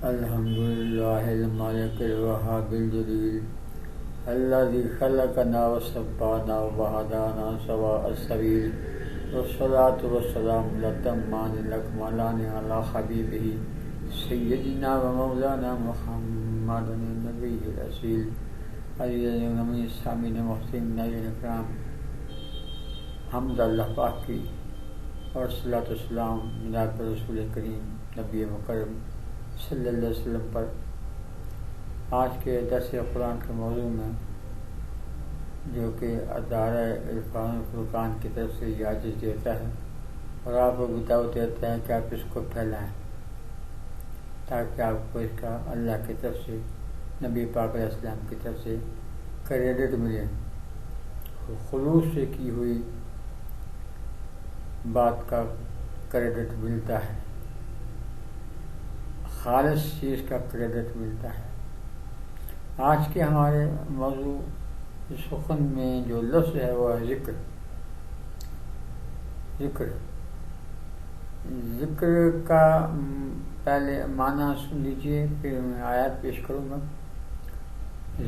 الحمد للہ المالک الوهاب الجلیل الذي خلقنا وصفانا وهدانا سواء السبيل والصلاة والسلام الأتمان الأكملان على حبيبه سيدنا ومولانا محمد النبي الأصيل عزیز النبی سامعین محسن الکرام، حمد اللہ پاک کی اور صلاۃ والسلام جناب رسول کریم نبی مکرم صلی اللہ علیہ وسلم پر۔ آج کے درس قرآن کے موضوع میں، جو کہ ادارہ عرفان الفرقان کی طرف سے اجازت دیتا ہے اور آپ کو دعوت دیتا ہے کہ آپ اس کو پھیلائیں تاکہ آپ کو اس کا اللہ کی طرف سے، نبی پاک علیہ السلام کی طرف سے کریڈٹ ملے، خلوص سے کی ہوئی بات کا کریڈٹ ملتا ہے، خالص چیز کا کریڈٹ ملتا ہے۔ آج کے ہمارے موضوع سخن میں جو لفظ ہے وہ ہے ذکر۔ ذکر کا پہلے معنی سن لیجئے، پھر میں آیات پیش کروں گا۔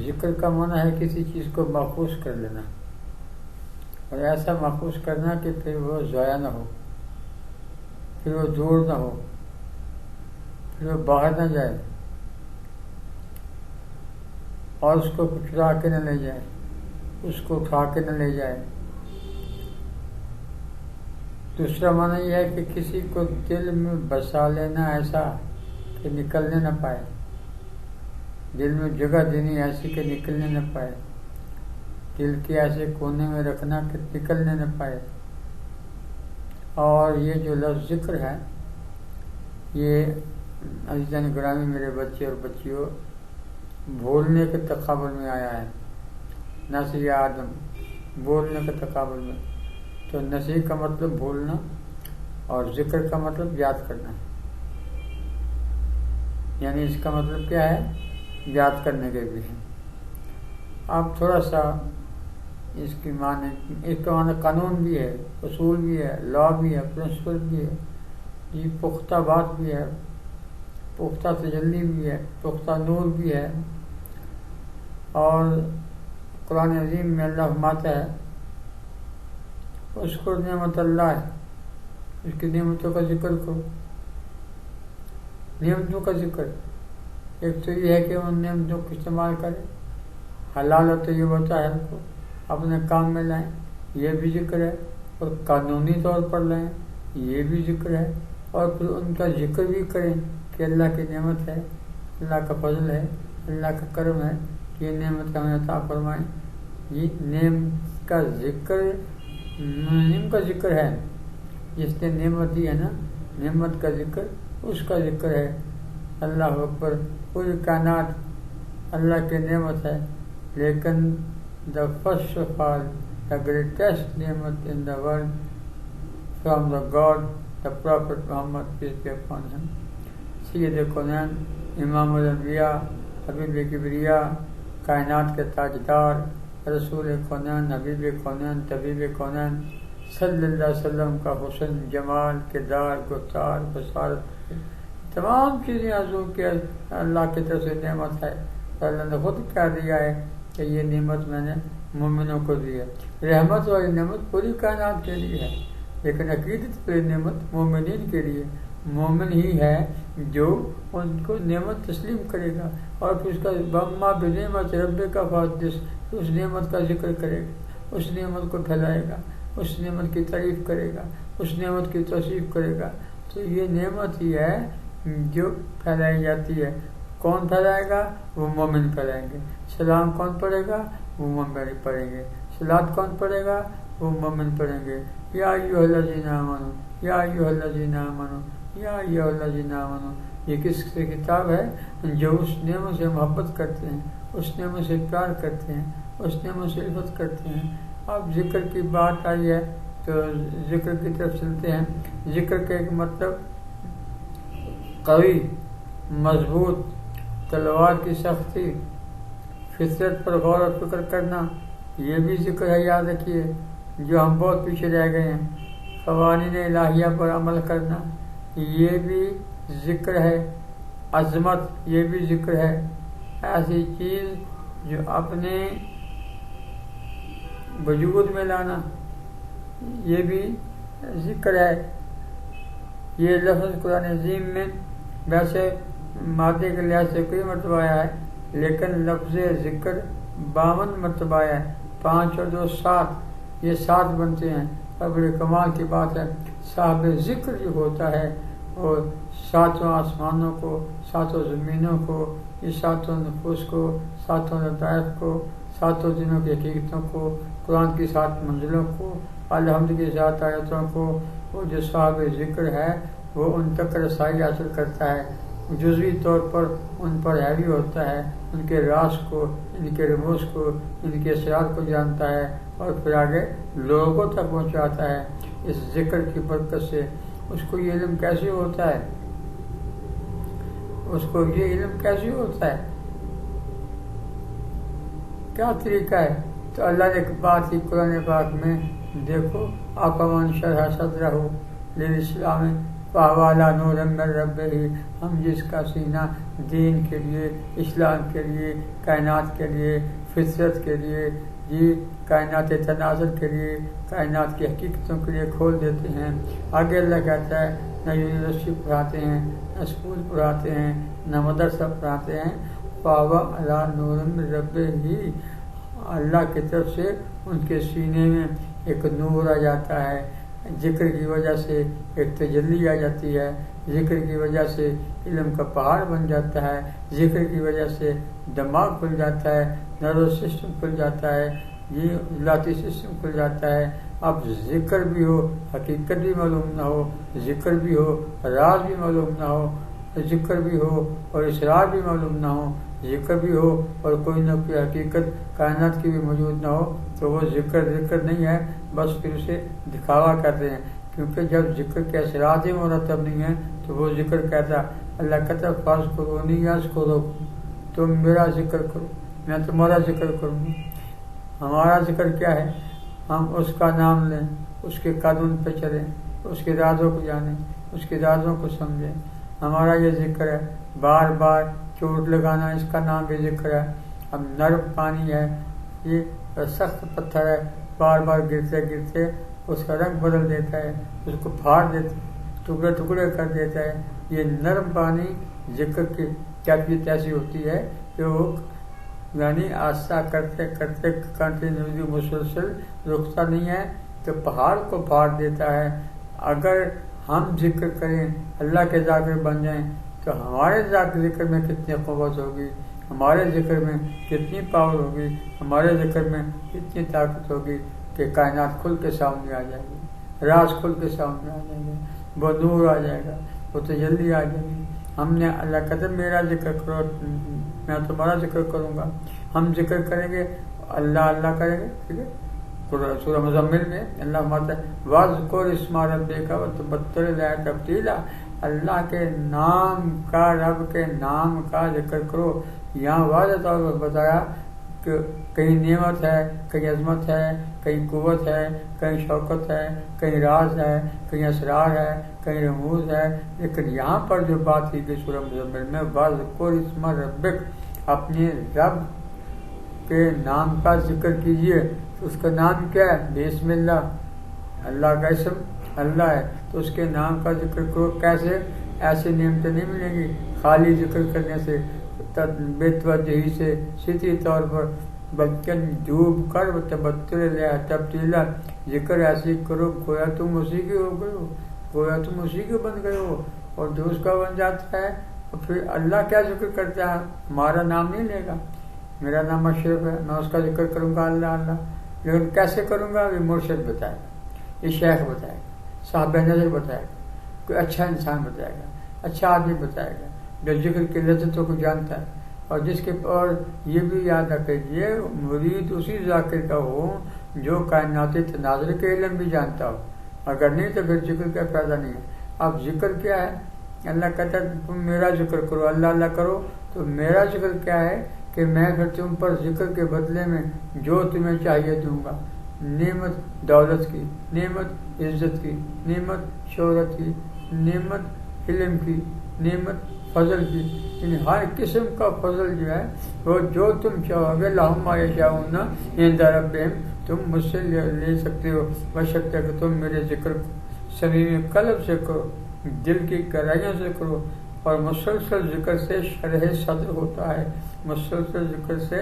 ذکر کا معنی ہے کسی چیز کو محفوظ کر لینا، اور ایسا محفوظ کرنا کہ پھر وہ ضائع نہ ہو، پھر وہ دور نہ ہو، پھر وہ باہر نہ جائے اور اس کو چرا کے نہ لے جائے، اس کو اٹھا کے نہ لے جائے۔ دوسرا معنی یہ ہے کہ کسی کو دل میں بسا لینا ایسا کہ نکلنے نہ پائے، دل میں جگہ دینی ایسی کہ نکلنے نہ پائے، دل کے ایسے کونے میں رکھنا کہ نکلنے نہ پائے۔ اور یہ جو لفظ ذکر ہے، یہ عزیزان گرامی میرے بچے اور بچیوں، بولنے کے تقابل میں آیا ہے، نسیٰ آدم، بولنے کے تقابل میں۔ تو نسیٰ کا مطلب بھولنا اور ذکر کا مطلب یاد کرنا، یعنی اس کا مطلب کیا ہے؟ یاد کرنے کے بھی ہیں۔ آپ تھوڑا سا اس کا معنی قانون بھی ہے، اصول بھی ہے، لا بھی ہے، پرنسپل بھی ہے، یہ پختہ بات بھی ہے، پختہ تجلی بھی ہے، پختہ نور بھی ہے۔ اور قرآن عظیم میں اللہ فرماتا ہے اذکر نعمت اللہ، اس کی نعمتوں کا ذکر کرو۔ نعمتوں کا ذکر ایک تو یہ ہے کہ ان نعمتوں کو استعمال کریں، حلال اور طیب ہوتا ہے ان کو اپنے کام میں لائیں، یہ بھی ذکر ہے، اور قانونی طور پر لائیں، یہ بھی ذکر ہے، اور پھر ان کا ذکر بھی کریں کہ اللہ کی نعمت ہے، اللہ کا فضل ہے، اللہ کا کرم ہے، یہ نعمت ہمیں عطا فرمائیں۔ یہ نعم کا ذکر ہے، جس نے نعمت دی ہے نا، نعمت کا ذکر، اس کا ذکر ہے۔ اللہ اکبر، پوری کائنات اللہ کی نعمت ہے، لیکن the first of all, the greatest نعمت in the world from the God, the Prophet Muhammad, peace be upon him، سید کونین، امام الانبیاء، حبیب کبریا، کائنات کے تاجدار، رسول کونین، حبیب کونین، طبیب کونین صلی اللہ علیہ وسلم کا حسن، جمال، کردار، گفتار، بصارت، تمام چیزیں حضور کے اللہ کی طرف سے نعمت ہے، اور اللہ نے خود کہہ دیا ہے کہ یہ نعمت میں نے مومنوں کو دی ہے۔ رحمت والی نعمت پوری کائنات کے لیے ہے، لیکن عقیدت والی نعمت مومنین کے لیے۔ مومن ہی ہے جو ان کو نعمت تسلیم کرے گا، اور پھر اس کا بما بنعمت رب کا فحدث، اس نعمت کا ذکر کرے گا، اس نعمت کو پھیلائے گا، اس نعمت کی تعریف کرے گا، اس نعمت کی توصیف کرے گا۔ تو یہ نعمت ہی ہے جو پھیلائی جاتی ہے۔ کون پھیلائے گا؟ وہ مومن پھیلائیں گے۔ سلام کون پڑھے گا؟ وہ مومن پڑھیں گے۔ صلوات کون پڑھے گا؟ وہ مومن پڑھیں گے۔ یا ایھا الذین آمنوا، یا ایھا الذین آمنوا، یا ایھا الذین آمنوا۔ یہ کس کی کتاب ہے؟ جو اس نعمت سے محبت کرتے ہیں، اس نعمت سے پیار کرتے ہیں، اس نعمت سے الفت کرتے ہیں۔ اب ذکر کی بات آئی ہے تو ذکر کی طرف چلتے ہیں۔ ذکر کا ایک مطلب قوی، مضبوط، تلوار کی سختی، فطرت پر غور و فکر کرنا، یہ بھی ذکر ہے، یاد رکھیے، جو ہم بہت پیچھے رہ گئے ہیں۔ قوانین الہیہ پر عمل کرنا، یہ بھی ذکر ہے۔ عظمت یہ بھی ذکر ہے. ایسی چیز جو اپنے وجود میں لانا یہ بھی ذکر ہے. یہ لفظ قرآن عظیم میں ویسے مادے کے لحاظ سے کوئی مرتبہ آیا ہے، لیکن لفظ ذکر 52 مرتبہ آیا ہے. 5 اور 2 7، یہ 7 بنتے ہیں. اور بڑے کمال کی بات ہے، صاحب ذکر جو ہوتا ہے اور 7 آسمانوں کو، 7 زمینوں کو، یہ 7 نفوس کو، 7 لطائف کو، 7 دنوں کی حقیقتوں کو، قرآن کی 7 منزلوں کو، الحمد کی 7 آیتوں کو، وہ جو صاحب ذکر ہے وہ ان تک رسائی حاصل کرتا ہے. جزوی طور پر ان پر حاوی ہوتا ہے، ان کے راز کو، ان کے رموز کو، ان کے اسرار کو جانتا ہے اور پھر آگے لوگوں تک پہنچاتا ہے اس ذکر کی برکت سے. اس کو یہ علم کیسے ہوتا ہے؟ اس کو یہ علم کیسے ہوتا ہے؟ کیا طریقہ ہے؟ تو اللہ نے ایک بات کی قرآن پاک میں، دیکھو اپمن شرح صدرہ للاسلام فہوالا نور من ربہ، ہم جس کا سینہ دین کے لیے، اسلام کے لیے، کائنات کے لیے، فطرت کے لیے، کائنات تناظر کے لیے، کائنات کی حقیقتوں کے لیے کھول دیتے ہیں. آگے اللہ کہتا ہے نہ یونیورسٹی پڑھاتے ہیں، نہ اسکول پڑھاتے ہیں، نہ مدرسہ پڑھاتے ہیں. فہوالا نور من ربہ، اللہ کی طرف سے ان کے سینے میں ایک نور آ جاتا ہے. ذکر کی وجہ سے ایک تجلی آ جاتی ہے، ذکر کی وجہ سے علم کا پہاڑ بن جاتا ہے، ذکر کی وجہ سے دماغ کھل جاتا ہے، نروس سسٹم کھل جاتا ہے، یہ ذاتی سسٹم کھل جاتا ہے. اب ذکر بھی ہو، حقیقت بھی معلوم نہ ہو، ذکر بھی ہو، راز بھی معلوم نہ ہو، ذکر بھی ہو اور اسرار بھی معلوم نہ ہو، ذکر بھی ہو اور کوئی نہ کوئی حقیقت کائنات کی بھی موجود نہ ہو، تو وہ ذکر نہیں ہے، بس پھر اسے دکھاوا کرتے ہیں. کیونکہ جب ذکر کے اثرات ہی مرتب نہیں ہیں تو وہ ذکر کہتا ہے. اللہ کہتا ہے فرض کرو نہیں یاز کرو، تم میرا ذکر کرو میں تمہارا ذکر کروں گا. ہمارا ذکر کیا ہے؟ ہم اس کا نام لیں، اس کے قانون پہ چلیں، اس کے رازوں کو جانیں، اس کے رازوں کو سمجھیں. ہمارا یہ ذکر ہے. بار بار چوٹ لگانا اس کا نام بھی ذکر ہے. اب نرم پانی ہے، یہ سخت پتھر ہے، بار بار گرتے گرتے اس کا رنگ بدل دیتا ہے، اس کو پھاڑ دیتا ہے، ٹکڑے ٹکڑے کر دیتا ہے. یہ نرم پانی ذکر کی کیفیت ایسی ہوتی ہے کہ وہ یعنی آہستہ کرتے کرتے کنٹینیوسلی مسلسل رکتا نہیں ہے تو پہاڑ کو پھاڑ دیتا ہے. اگر ہم ذکر کریں، اللہ کے ذاکر بن جائیں، تو ہمارے ذکر میں کتنی قوت ہوگی، ہمارے ذکر میں کتنی پاور ہوگی، ہمارے ذکر میں کتنی طاقت ہوگی کہ کائنات کھل کے سامنے آ جائے گی، راز کھل کے سامنے آ جائے گا، وہ نور آ جائے گا، وہ تجلی آ جائے گی. ہم نے اللہ کہتے میرا ذکر کرو میں تمہارا ذکر کروں گا. ہم ذکر کریں گے، اللہ اللہ کریں گے. ٹھیک ہے، سورہ مزمل میں اللہ فرماتا ہے وَاذْكُرِ اسْمَ رَبِّكَ وَتَبَتَّلْ إِلَيْهِ تَبْتِيلًا، اللہ کے نام کا، رب کے نام کا ذکر کرو. یہاں واضح طور پر بتایا کہ کہیں نعمت ہے، کہیں عظمت ہے، کہیں قوت ہے، کہیں شوکت ہے، کہیں راز ہے، کہیں اسرار ہے، کہیں رموز ہے. لیکن یہاں پر جو بات کی گئی سورہ مزمل میں وَاذْكُرِ اسْمَ رَبِّكَ، اپنے رب کے نام کا ذکر کیجئے. اس کا نام کیا ہے؟ بسم اللہ. اللہ کا اسم اللہ ہے تو اس کے نام کا ذکر کرو. کیسے؟ ایسی نعمتیں نہیں ملیں گی خالی ذکر کرنے سے، بے توجہی سے، سیدھی طور پر، بلکہ ڈوب کر تبدیلا ذکر ایسی کرو گویا تم اسی کے ہو گئے ہو، گویا تم اسی کے بن گئے ہو. اور جو اس کا بن جاتا ہے اور پھر اللہ کیا ذکر کرتا ہے؟ ہمارا نام نہیں لے گا. میرا نام اشرف ہے، میں اس کا ذکر کروں گا اللہ اللہ. لیکن کیسے کروں گا؟ یہ مرشد بتائے گا، یہ شیخ بتائے گا، صاحب نظر بتائے گا، کوئی اچھا انسان بتائے گا، اچھا آدمی بتائے گا جو ذکر کی لذتوں کو جانتا ہے. اور جس کے اور یہ بھی یاد رکھیے مرید اسی ذاکر کا ہو جو کائناتی تناظر کے علم بھی جانتا ہو. اگر نہیں تو پھر ذکر کا فائدہ نہیں ہے. اب ذکر کیا ہے؟ اللہ کہتا ہے تم میرا ذکر کرو، اللہ اللہ کرو. تو میرا ذکر کیا ہے کہ میں پھر تم پر ذکر کے بدلے میں جو تمہیں چاہیے دوں گا. نعمت دولت کی، نعمت عزت کی، نعمت شہرت کی، نعمت علم کی، نعمت فضل کی، یعنی ہر قسم کا فضل جو ہے وہ جو تم چاہو گے، اللہم یشاؤون عند ربہم، تم مجھ سے لے سکتے ہو، بشرطے کہ تم میرے ذکر صمیم قلب سے کرو، دل کی گہرائیوں سے کرو، اور مسلسل ذکر سے شرح صدر ہوتا ہے، مسلسل ذکر سے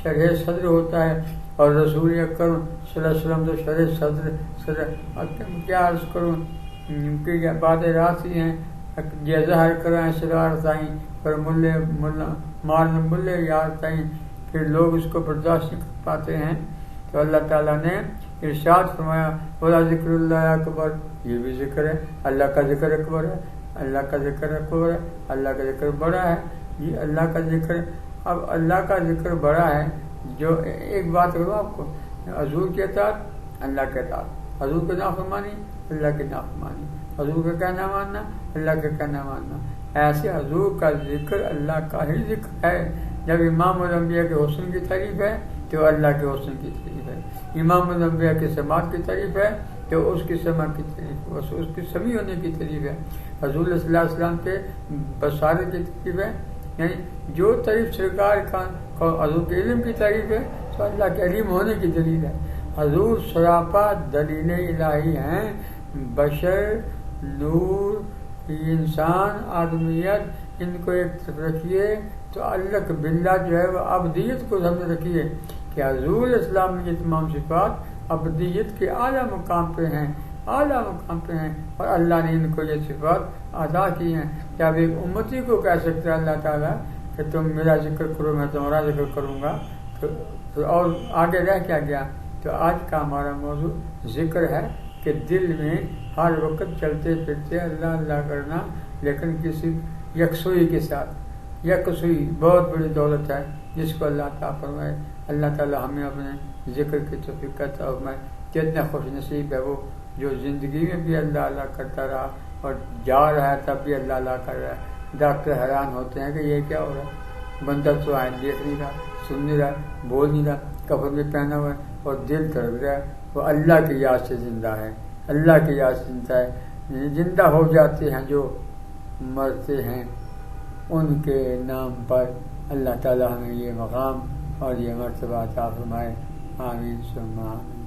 شرح صدر ہوتا ہے، اور رسول اکرم صلی اللہ علیہ وسلم تو شرح صدر کیا عرض کروں کہ باتیں رات ہی ہیں، یہ ظاہر کریں اسرار تائیں پر ملے یار تائیں، پھر لوگ اس کو برداشت نہیں کر پاتے ہیں۔ تو اللہ تعالیٰ نے ارشاد فرمایا وَلَا ذِكْرُ اللَّهِ اکبر، یہ بھی ذکر ہے، اللہ کا ذکر اکبر ہے، اللہ کا ذکر اکبر ہے، اللہ کا ذکر بڑا ہے، یہ اللہ کا ذکر۔ اب اللہ کا ذکر بڑا ہے، جو ایک بات کروں آپ کو، حضور کے اطاعت اللہ کے اطاعت، حضور کے نافرمانی اللہ کے نافرمانی، حضور کا کہنا ماننا اللہ کا کہنا ماننا، ایسے حضور کا ذکر اللہ کا ہی ذکر ہے۔ جب امام الانبیاء کے حسن کی تعریف ہے تو اللہ کے حسن کی تعریف ہے، امام الانبیاء کی سماعت کی تعریف ہے تو اس کی سماعت کی تعریف، اس کی سمیع ہونے کی تعریف ہے، حضور صلی اللہ علیہ وسلم کے بصارت کی تعریف ہے، یعنی جو تعریف سرکار کا حضور کے علم کی تعریف ہے تو اللہ کے علیم ہونے کی دلیل ہے۔ حضور سراپا دلیل الہی ہیں، بشر، نور، انسان، آدمیت، ان کو ایک طرف رکھیے تو اللہ باللہ جو ہے وہ ابدیت کو سامنے رکھیے کہ حضور اسلام میں یہ تمام صفات ابدیت کے اعلیٰ مقام پہ ہیں، اعلیٰ مقام پہ ہیں، اور اللہ نے ان کو یہ صفات ادا کی ہیں۔ کہ اب ایک امتی کو کہہ سکتا ہے اللہ تعالیٰ کہ تم میرا ذکر کرو میں تمہارا ذکر کروں گا، تو اور آگے رہ کیا گیا؟ تو آج کا ہمارا موضوع ذکر ہے کہ دل میں ہر وقت چلتے پھرتے اللہ اللہ کرنا، لیکن کسی یکسوئی کے ساتھ۔ یکسوئی بہت بڑی دولت ہے جس کو اللہ تعالیٰ فرمائے۔ اللہ تعالیٰ ہمیں اپنے ذکر کی توفیق عطا فرمائے۔ کتنا خوش نصیب ہے وہ جو زندگی میں بھی اللہ اللہ کرتا رہا اور جا رہا ہے تب بھی اللہ اللہ کر رہا ہے۔ ڈاکٹر حیران ہوتے ہیں کہ یہ کیا ہو رہا ہے، بندہ تو آئیں دیکھ نہیں رہا، سن نہیں رہا، بول نہیں رہا، کفن میں پہنا ہوا ہے اور دل تڑپ رہا ہے، وہ اللہ کی یاد سے زندہ ہے، اللہ کی یاد سے زندہ ہے۔ زندہ ہو جاتے ہیں جو مرتے ہیں ان کے نام پر اللہ تعالیٰ ہمیں یہ مقام اور یہ مرتبہ عطا فرمائے۔ آمین ثم آمین۔